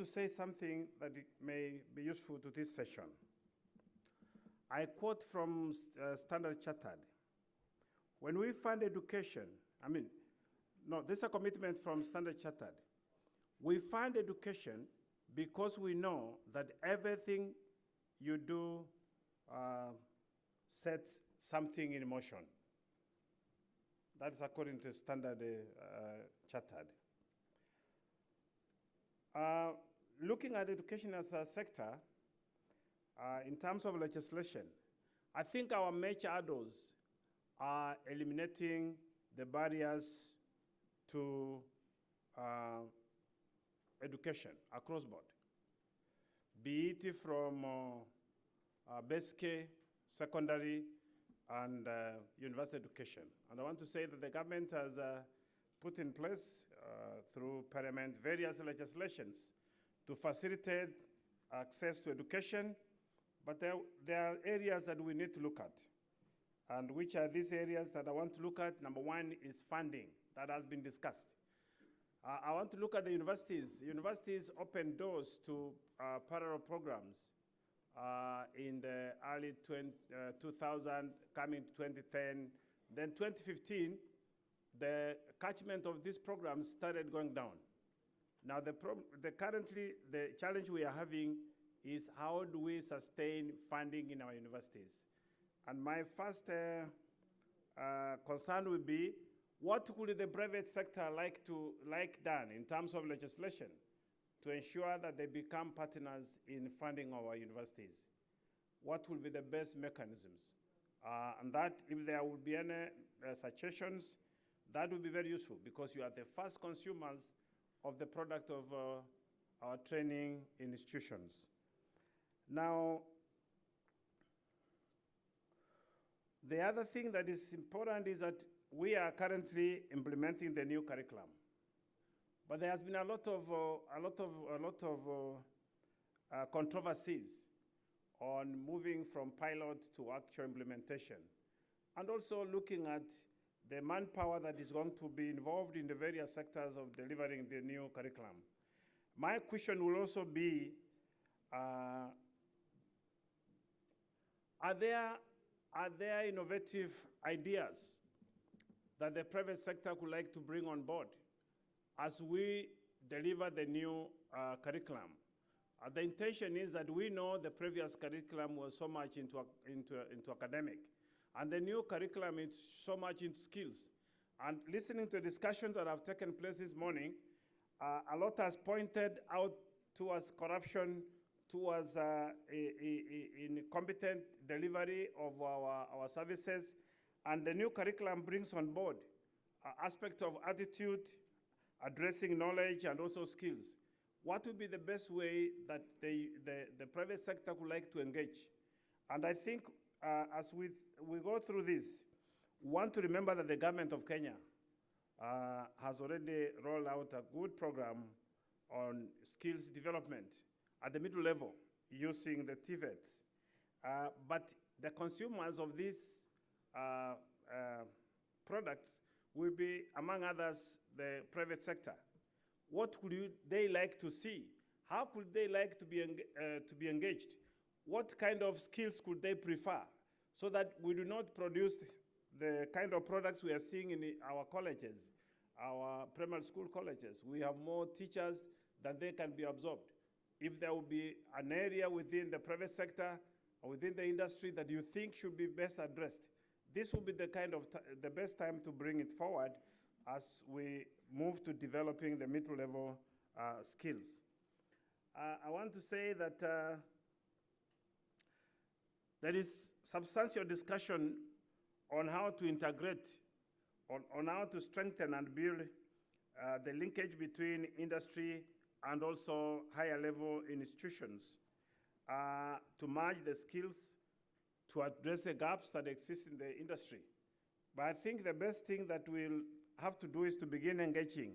to say something that may be useful to this session. I quote from Standard Chartered. When we fund education, this is a commitment from Standard Chartered. We fund education because we know that everything you do sets something in motion. That is according to Standard Chartered. Looking at education as a sector, in terms of legislation, I think our major hurdles are eliminating the barriers to education across board, be it from basic, secondary, and university education. And I want to say that the government has put in place through Parliament various legislations to facilitate access to education, but there are areas that we need to look at. And which are these areas that I want to look at? Number one is funding, that has been discussed. I want to look at the universities. Universities open doors to parallel programs in the early 2000, coming to 2010. Then 2015, the catchment of these programs started going down. Now, currently, the challenge we are having is how do we sustain funding in our universities? And my first concern would be, what would the private sector like done in terms of legislation to ensure that they become partners in funding our universities? What will be the best mechanisms? And that, if there would be any suggestions, that would be very useful, because you are the first consumers of the product of our training institutions. Now, the other thing that is important is that we are currently implementing the new curriculum, but there has been a lot of controversies on moving from pilot to actual implementation, and also looking at the manpower that is going to be involved in the various sectors of delivering the new curriculum. My question will also be, are there innovative ideas that the private sector would like to bring on board as we deliver the new curriculum? The intention is that we know the previous curriculum was so much into academic, and the new curriculum is so much into skills. And listening to the discussions that have taken place this morning, a lot has pointed out towards corruption, towards incompetent delivery of our services. And the new curriculum brings on board aspects of attitude, addressing knowledge, and also skills. What would be the best way that the private sector would like to engage? And I think as we go through this, we want to remember that the government of Kenya has already rolled out a good program on skills development at the middle level using the TVETs. But the consumers of these products will be, among others, the private sector. What would they like to see? How could they like to be engaged? What kind of skills could they prefer, so that we do not produce the kind of products we are seeing in our colleges, our primary school colleges? We have more teachers than they can be absorbed. If there will be an area within the private sector or within the industry that you think should be best addressed, this will be the kind of the best time to bring it forward as we move to developing the middle-level skills. I want to say that there is substantial discussion on how to integrate, on how to strengthen and build the linkage between industry and also higher-level institutions to merge the skills to address the gaps that exist in the industry. But I think the best thing that we'll have to do is to begin engaging,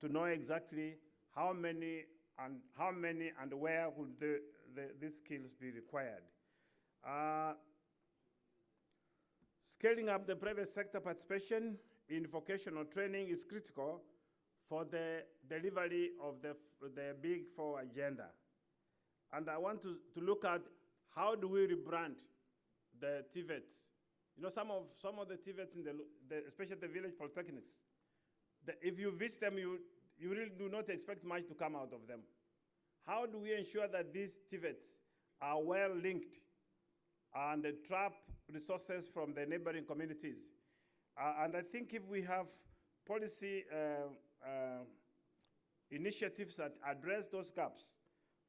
to know exactly how many and where would these skills be required. Scaling up the private sector participation in vocational training is critical for the delivery of the Big Four agenda. And I want to look at how do we rebrand the TVETs. You know, some of the TVETs, especially the village polytechnics, if you visit them, you really do not expect much to come out of them. How do we ensure that these TVETs are well linked and trap resources from the neighboring communities? And I think if we have policy initiatives that address those gaps,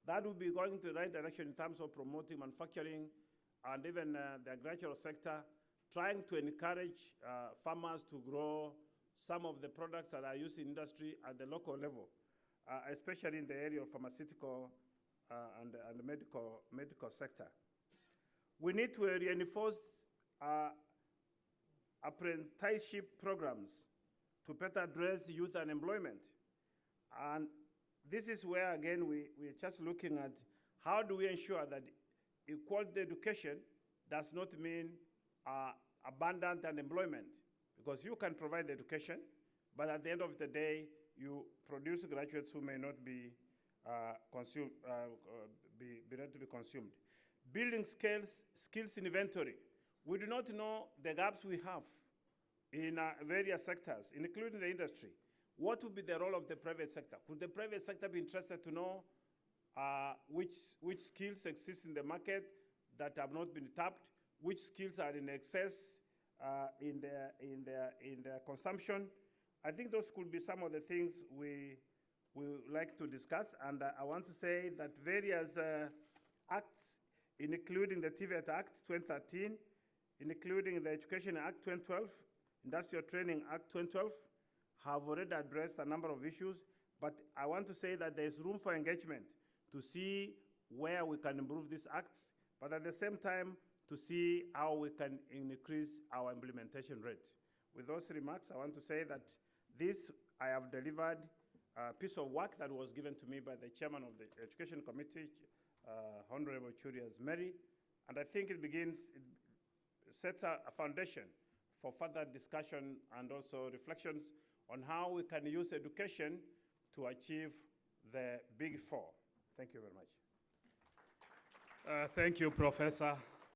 that will be going to the right direction in terms of promoting manufacturing and even the agricultural sector, trying to encourage farmers to grow some of the products that are used in industry at the local level, especially in the area of pharmaceutical and the medical sector. We need to reinforce apprenticeship programs to better address youth unemployment. And this is where, again, we're just looking at how do we ensure that equality education does not mean abundant unemployment, because you can provide the education, but at the end of the day, you produce graduates who may not be ready to be consumed. Building skills inventory. We do not know the gaps we have in various sectors, including the industry. What would be the role of the private sector? Could the private sector be interested to know which skills exist in the market that have not been tapped, which skills are in excess in their consumption? I think those could be some of the things we would like to discuss. And I want to say that various acts, including the TVET Act 2013, including the Education Act 2012, Industrial Training Act 2012, have already addressed a number of issues, but I want to say that there's room for engagement to see where we can improve these acts, but at the same time, to see how we can increase our implementation rate. With those remarks, I want to say that I have delivered a piece of work that was given to me by the chairman of the Education Committee, Honorable Churias Mary, and I think it sets a foundation for further discussion and also reflections on how we can use education to achieve the Big Four. Thank you very much. Thank you, Professor.